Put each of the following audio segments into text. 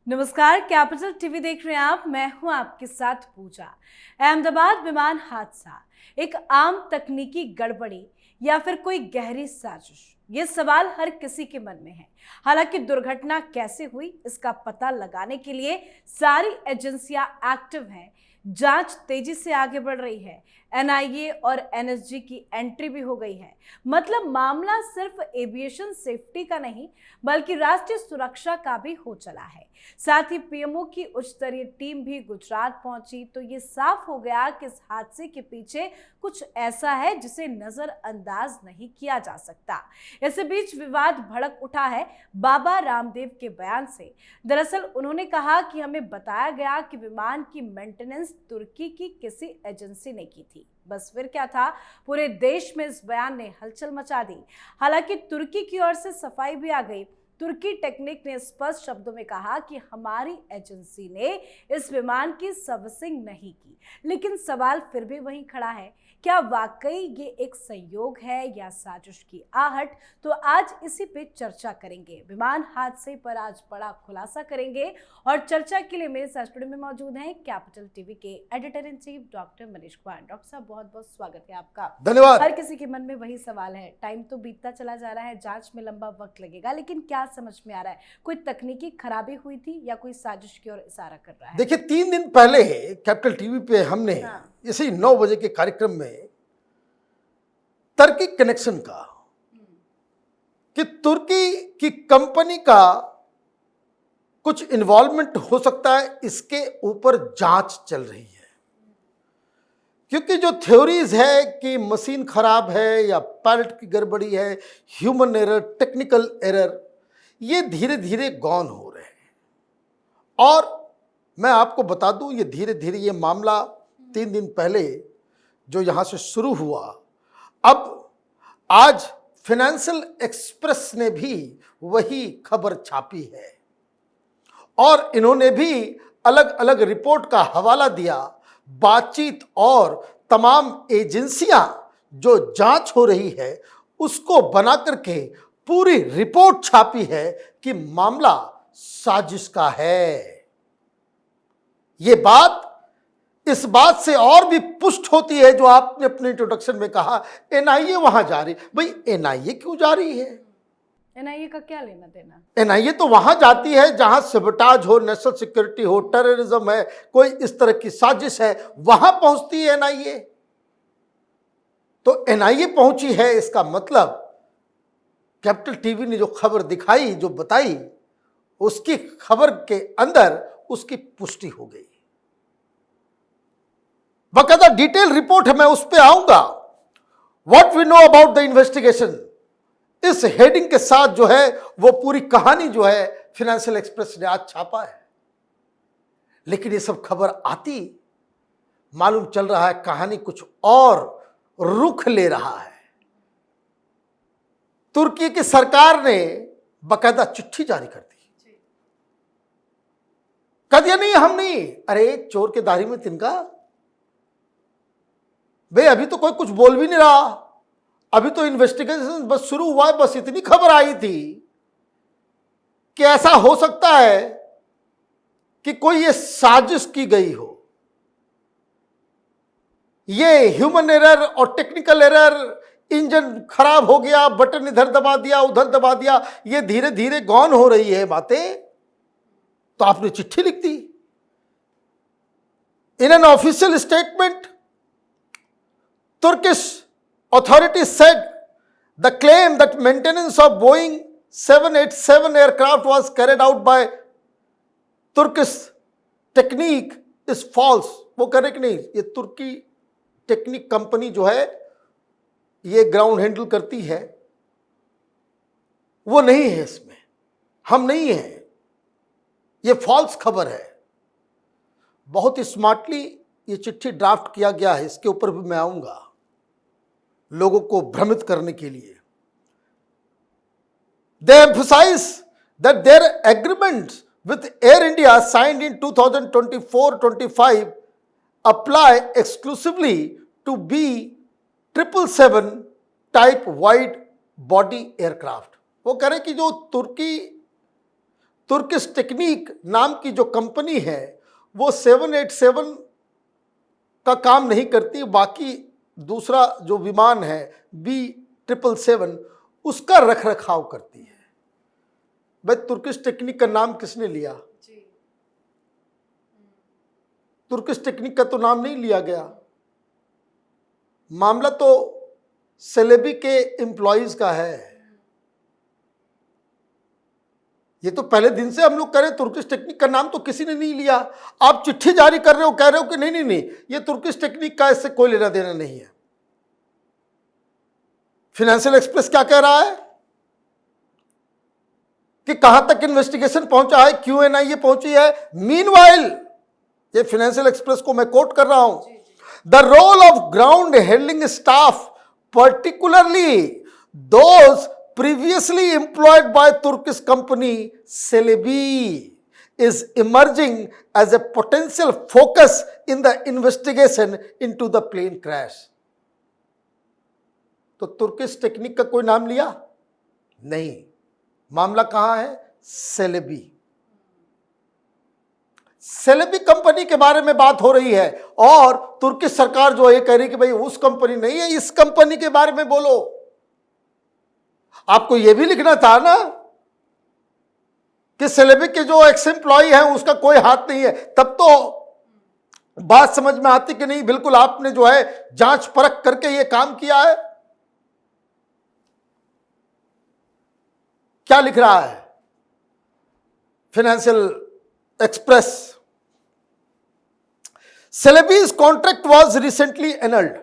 नमस्कार, capital TV देख रहे हैं आप। मैं हूं आपके साथ पूजा। अहमदाबाद विमान हादसा एक आम तकनीकी गड़बड़ी या फिर कोई गहरी साजिश, ये सवाल हर किसी के मन में है। हालांकि दुर्घटना कैसे हुई इसका पता लगाने के लिए सारी एजेंसियां एक्टिव हैं। जांच तेजी से आगे बढ़ रही है। एनआईए और एनएसजी की एंट्री भी हो गई है। मतलब मामला सिर्फ एविएशन सेफ्टी का नहीं बल्कि राष्ट्रीय सुरक्षा का भी हो चला है। साथ ही पीएमओ की उच्च स्तरीय टीम भी गुजरात पहुंची, तो ये साफ हो गया कि इस हादसे के पीछे कुछ ऐसा है जिसे नजरअंदाज नहीं किया जा सकता। इसी बीच विवाद भड़क उठा है बाबा रामदेव के बयान से। दरअसल उन्होंने कहा कि हमें बताया गया कि विमान की मेंटेनेंस तुर्की की किसी एजेंसी ने की थी। बस फिर क्या था, पूरे देश में इस बयान ने हलचल मचा दी। हालांकि तुर्की की ओर से सफाई भी आ गई। तुर्की टेक्निक ने स्पष्ट शब्दों में कहा कि हमारी एजेंसी ने इस विमान की सर्विसिंग नहीं की। लेकिन सवाल फिर भी वहीं खड़ा है, क्या वाकई ये एक संयोग है या साजिश की आहट? तो आज इसी पे चर्चा करेंगे। विमान हादसे पर आज बड़ा खुलासा करेंगे और चर्चा के लिए मेरे साथ स्टूडियो में मौजूद हैं कैपिटल टीवी के editor in chief doctor Manish Kumar. Doctor साहब, बहुत बहुत स्वागत है आपका। धन्यवाद। हर किसी के मन में वही सवाल है, टाइम तो बीतता चला जा रहा है, जांच में लंबा वक्त लगेगा, लेकिन क्या समझ में आ रहा है, कोई तकनीकी खराबी हुई थी या कोई साजिश की ओर इशारा कर रहा है? देखिए, 3 दिन पहले कैपिटल टीवी पे हमने इसी 9 बजे के कार्यक्रम में तुर्की कनेक्शन का कि तुर्की की कंपनी का कुछ इन्वॉल्वमेंट हो सकता है, इसके ऊपर जांच चल रही है। क्योंकि जो थ्योरीज है कि मशीन खराब है या पायलट की गड़बड़ी है, ह्यूमन एरर, टेक्निकल एरर, ये धीरे धीरे गॉन हो रहे हैं। और मैं आपको बता दूं, ये धीरे धीरे ये मामला 3 दिन पहले जो यहाँ से शुरू हुआ, अब आज फाइनेंशियल एक्सप्रेस ने भी वही खबर छापी है और इन्होंने भी अलग अलग रिपोर्ट का हवाला दिया। बातचीत और तमाम एजेंसियां जो जांच हो रही है उसको बना करके पूरी रिपोर्ट छापी है कि मामला साजिश का है। ये बात इस बात से और भी पुष्ट होती है जो आपने अपने इंट्रोडक्शन में कहा, एनआईए वहां जा रही। भाई, एनआईए क्यों जा रही है? एनआईए का क्या लेना देना? एनआईए तो वहां जाती है जहां सबटाज हो, नेशनल सिक्योरिटी हो, टेररिज्म है, कोई इस तरह की साजिश है, वहां पहुंचती है एनआईए। तो एनआईए पहुंची है, इसका मतलब कैपिटल टीवी ने जो खबर दिखाई, जो बताई, उसकी खबर के अंदर उसकी पुष्टि हो गई। बकायदा डिटेल रिपोर्ट है, मैं उस पर आऊंगा। What we know about the investigation, इस हेडिंग के साथ जो है वो पूरी कहानी जो है फाइनेंशियल एक्सप्रेस ने आज छापा है। लेकिन ये सब खबर आती मालूम चल रहा है कहानी कुछ और रुख ले रहा है। तुर्की की सरकार ने बकायदा चिट्ठी जारी कर दी, कह दिया नहीं, हम नहीं। अरे, चोर के दाढ़ी में तिनका। भाई, अभी तो कोई कुछ बोल भी नहीं रहा, अभी तो इन्वेस्टिगेशन बस शुरू हुआ है। बस इतनी खबर आई थी कि ऐसा हो सकता है कि कोई ये साजिश की गई हो। ये ह्यूमन एरर और टेक्निकल एरर, इंजन खराब हो गया, बटन इधर दबा दिया, उधर दबा दिया, ये धीरे धीरे गॉन हो रही है बातें। तो आपने चिट्ठी लिख दी। In an official statement, Turkish authorities said the claim that maintenance of Boeing 787 aircraft was carried out by Turkish Technique is false। वो करेक्ट नहीं। ये तुर्की टेक्निक कंपनी जो है, ये ग्राउंड हैंडल करती है, वो नहीं है, इसमें हम नहीं हैं, ये फॉल्स खबर है। बहुत ही स्मार्टली ये चिट्ठी ड्राफ्ट किया गया है, इसके ऊपर भी मैं आऊंगा लोगों को भ्रमित करने के लिए। They emphasize that their agreements with Air India signed in 2024-25 apply exclusively to B777 type wide body aircraft। वो कह रहे कि जो तुर्किश टेक्निक नाम की जो कंपनी है वो 787 का काम नहीं करती, बाकी दूसरा जो विमान है B777 उसका रख रखाव करती है। भाई तुर्किश टेक्निक का नाम किसने लिया? तुर्किश टेक्निक का तो नाम नहीं लिया गया। मामला तो सेलेबी के एम्प्लॉइज का है। ये तो पहले दिन से हम लोग करें, तुर्किश टेक्निक का नाम तो किसी ने नहीं लिया। आप चिट्ठी जारी कर रहे हो, कह रहे हो कि नहीं नहीं नहीं ये तुर्किश टेक्निक का, इससे कोई लेना देना नहीं है। फाइनेंशियल एक्सप्रेस क्या कह रहा है कि कहां तक इन्वेस्टिगेशन पहुंचा है, QNIA पहुंची है। मीनवाइल, ये फाइनेंशियल एक्सप्रेस को मैं कोट कर रहा हूं, the role of ground handling staff particularly those previously employed by Turkish company Celebi is emerging as a potential focus in the investigation into the plane crash. तो Turkish technique का कोई नाम लिया नहीं। मामला कहां है? सेलेबी। सेलेबी कंपनी के बारे में बात हो रही है और तुर्किश सरकार जो है कह रही कि भाई उस कंपनी नहीं है, इस कंपनी के बारे में बोलो। आपको यह भी लिखना था ना कि सेलेबी के जो एक्स एम्प्लॉय है उसका कोई हाथ नहीं है, तब तो बात समझ में आती कि नहीं बिल्कुल आपने जो है जांच परख करके यह काम किया है। क्या लिख रहा है financial express? Celebi's contract was recently annulled,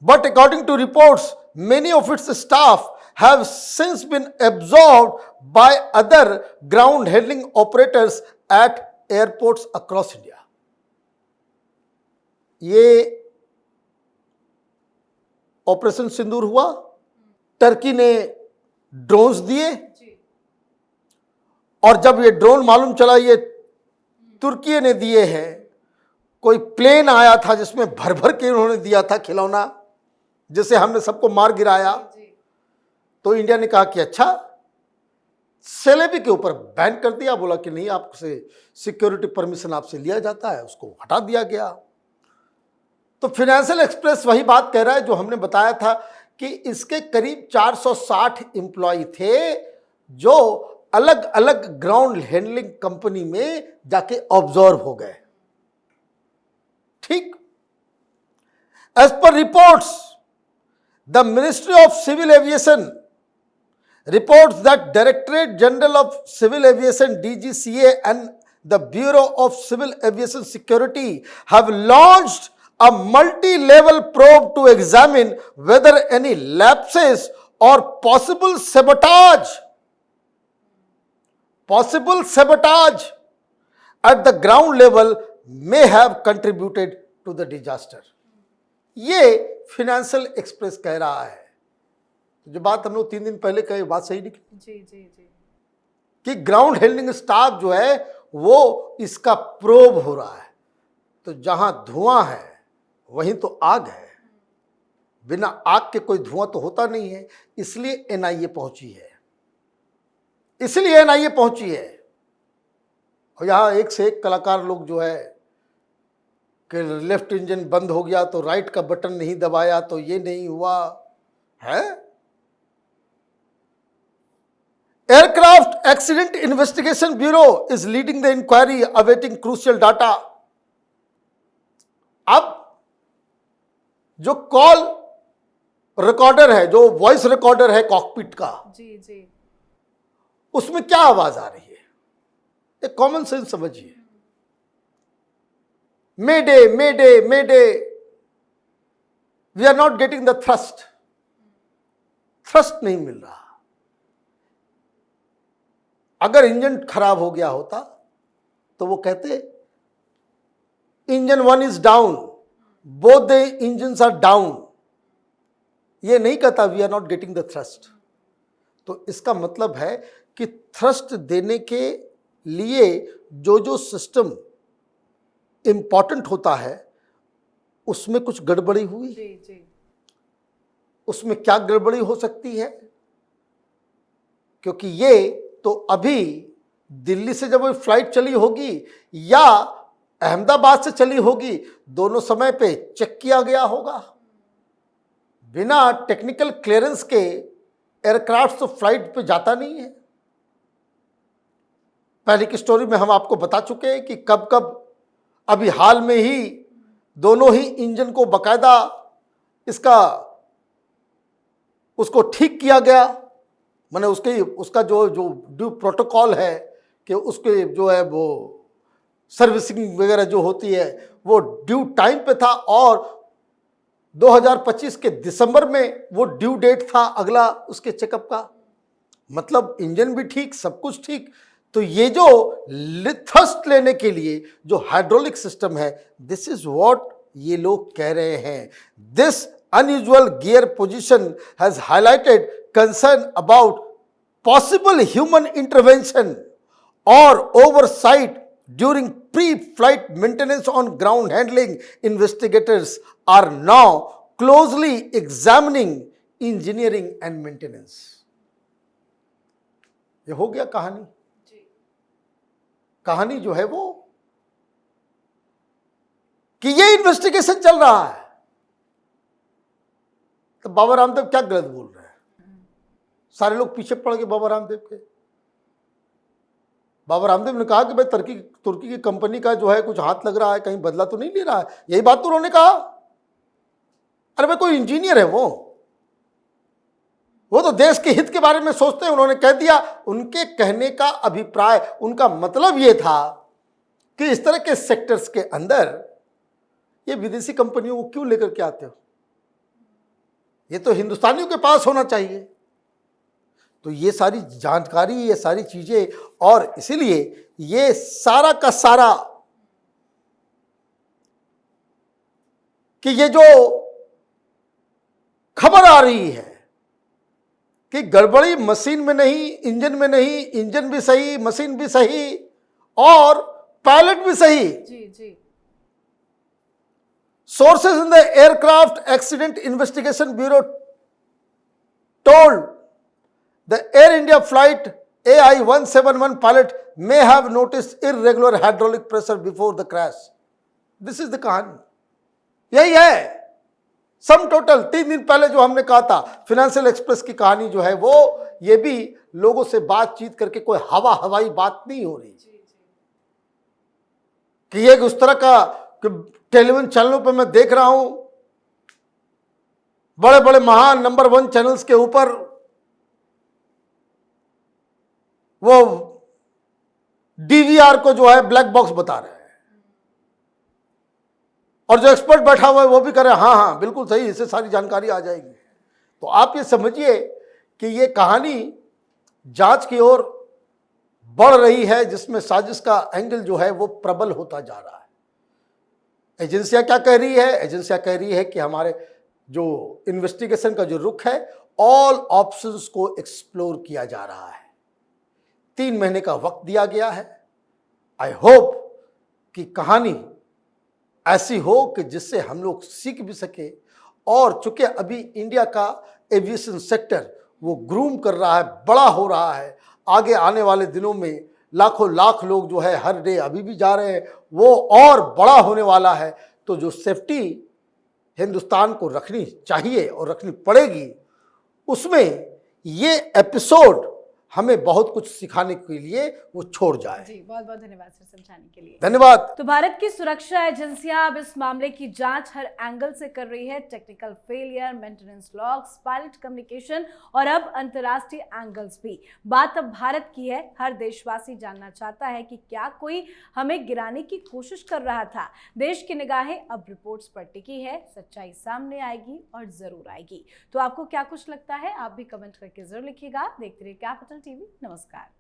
but according to reports, many of its staff have since been absorbed by other ground handling operators at airports across India. ये ऑपरेशन सिंदूर हुआ, टर्की ने ड्रोन्स दिए और जब ये drone मालूम चला ये तुर्की ने दिए हैं, कोई प्लेन आया था जिसमें भर भर के उन्होंने दिया था खिलौना, जिसे हमने सबको मार गिराया, तो इंडिया ने कहा कि अच्छा, सेलेबी के ऊपर बैन कर दिया। बोला कि नहीं, आपसे सिक्योरिटी परमिशन आपसे लिया जाता है, उसको हटा दिया गया। तो फाइनेंशियल एक्सप्रेस वही बात कह रहा है जो हमने बताया था कि इसके करीब 460 एम्प्लॉय थे जो अलग अलग ग्राउंड हैंडलिंग कंपनी में जाके ऑब्जर्व हो गए। ठीक, as per reports the ministry of civil aviation reports that Directorate General of Civil Aviation DGCA and the Bureau of Civil Aviation Security have launched a multi-level probe to examine whether any lapses or possible sabotage at the ground level may have contributed to the disaster. ये financial express कह रहा है। जो बात हम लोग 3 दिन पहले कहे, बात सही निकली। जी जी जी, कि ग्राउंड हैंडलिंग स्टाफ जो है वो इसका प्रोब हो रहा है। तो जहां धुआं है वहीं तो आग है, बिना आग के कोई धुआं तो होता नहीं है। इसलिए NIA पहुंची है, और यहां एक से एक कलाकार लोग जो है कि लेफ्ट इंजन बंद हो गया तो राइट का बटन नहीं दबाया तो ये नहीं हुआ है। Aircraft Accident Investigation Bureau is leading the inquiry awaiting crucial data. अब जो कॉल रिकॉर्डर है, जो वॉइस रिकॉर्डर है कॉकपिट का, जी जी, उसमें क्या आवाज आ रही है? एक कॉमन सेंस समझिए। Mayday mayday mayday, we are not getting the thrust नहीं मिल रहा। अगर इंजन खराब हो गया होता तो वो कहते engine 1 is down, both the engines are down. ये नहीं कहता we are not getting the thrust. तो इसका मतलब है कि थ्रस्ट देने के लिए जो सिस्टम इंपॉर्टेंट होता है उसमें कुछ गड़बड़ी हुई। जी जी, उसमें क्या गड़बड़ी हो सकती है? क्योंकि ये तो अभी दिल्ली से जब वो फ्लाइट चली होगी या अहमदाबाद से चली होगी, दोनों समय पे चेक किया गया होगा। बिना टेक्निकल क्लियरेंस के एयरक्राफ्ट तो फ्लाइट पे जाता नहीं है। पहले की स्टोरी में हम आपको बता चुके हैं कि कब कब अभी हाल में ही दोनों ही इंजन को बकायदा उसको ठीक किया गया। माने उसका जो ड्यू प्रोटोकॉल है कि उसके जो है वो सर्विसिंग वगैरह जो होती है वो ड्यू टाइम पे था, और 2025 के दिसंबर में वो ड्यू डेट था अगला उसके चेकअप का। मतलब इंजन भी ठीक, सब कुछ ठीक। तो ये जो थ्रस्ट लेने के लिए जो हाइड्रोलिक सिस्टम है, दिस इज व्हाट ये लोग कह रहे हैं। This unusual gear position has highlighted concern about possible human intervention और oversight during pre-flight maintenance on ground handling. Investigators are now closely examining engineering and maintenance. ये हो गया कहानी। कहानी जो है वो कि ये इन्वेस्टिगेशन चल रहा है। तो बाबा रामदेव क्या गलत बोल रहे हैं? सारे लोग पीछे पड़ गए बाबा रामदेव के। बाबा रामदेव ने कहा कि भाई तुर्की की कंपनी का जो है कुछ हाथ लग रहा है, कहीं बदला तो नहीं ले रहा है। यही बात तो उन्होंने कहा। अरे भाई कोई इंजीनियर है वो तो देश के हित के बारे में सोचते हैं। उन्होंने कह दिया। उनके कहने का अभिप्राय, उनका मतलब ये था कि इस तरह के सेक्टर्स के अंदर ये विदेशी कंपनियों को क्यों लेकर के आते हो? ये तो हिंदुस्तानियों के पास होना चाहिए। तो ये सारी जानकारी, ये सारी चीजें, और इसीलिए ये सारा का सारा कि ये जो खबर आ रही है कि गड़बड़ी मशीन में नहीं, इंजन में नहीं, इंजन भी सही, मशीन भी सही और पायलट भी सही। जी। Sources in the Aircraft Accident Investigation Bureau told the Air India flight AI-171 pilot may have noticed irregular hydraulic pressure before the crash. This is the कहानी। यही है सम टोटल। 3 दिन पहले जो हमने कहा था फाइनेंशियल एक्सप्रेस की कहानी जो है वो, ये भी लोगों से बातचीत करके कोई हवाई बात नहीं हो रही कि ये उस तरह का टेलीविजन चैनलों पे मैं देख रहा हूं, बड़े बड़े महान नंबर 1 चैनल्स के ऊपर वो डीवीआर को जो है ब्लैक बॉक्स बता रहे हैं, और जो एक्सपर्ट बैठा हुआ है वो भी कह रहे हैं हाँ बिल्कुल सही, इससे सारी जानकारी आ जाएगी। तो आप ये समझिए कि ये कहानी जांच की ओर बढ़ रही है, जिसमें साजिश का एंगल जो है वो प्रबल होता जा रहा है। एजेंसियां क्या कह रही है? एजेंसियां कह रही है कि हमारे जो इन्वेस्टिगेशन का जो रुख है, ऑल ऑप्शंस को एक्सप्लोर किया जा रहा है। 3 महीने का वक्त दिया गया है। आई होप कि कहानी ऐसी हो कि जिससे हम लोग सीख भी सके, और चूंकि अभी इंडिया का एविएशन सेक्टर वो ग्रूम कर रहा है, बड़ा हो रहा है। आगे आने वाले दिनों में लाखों लाख लोग जो है हर डे अभी भी जा रहे हैं, वो और बड़ा होने वाला है। तो जो सेफ्टी हिंदुस्तान को रखनी चाहिए और रखनी पड़ेगी, उसमें ये एपिसोड हमें बहुत कुछ सिखाने के लिए वो छोड़ जाए। जी, बहुत बहुत धन्यवाद सर समझाने के लिए। धन्यवाद। तो भारत की सुरक्षा एजेंसियां अब इस मामले की जांच हर एंगल से कर रही है। Technical failure, maintenance logs, pilot communication और अब अंतर्राष्ट्रीय एंगल्स भी। बात अब भारत की है। हर देशवासी जानना चाहता है कि क्या कोई हमें गिराने की कोशिश कर रहा था। देश की निगाहें अब रिपोर्ट्स पर टिकी है। सच्चाई सामने आएगी और जरूर आएगी। तो आपको क्या कुछ लगता है, आप भी कमेंट करके जरूर लिखिएगा। देखते रहिए कैपिटल टीवी। नमस्कार।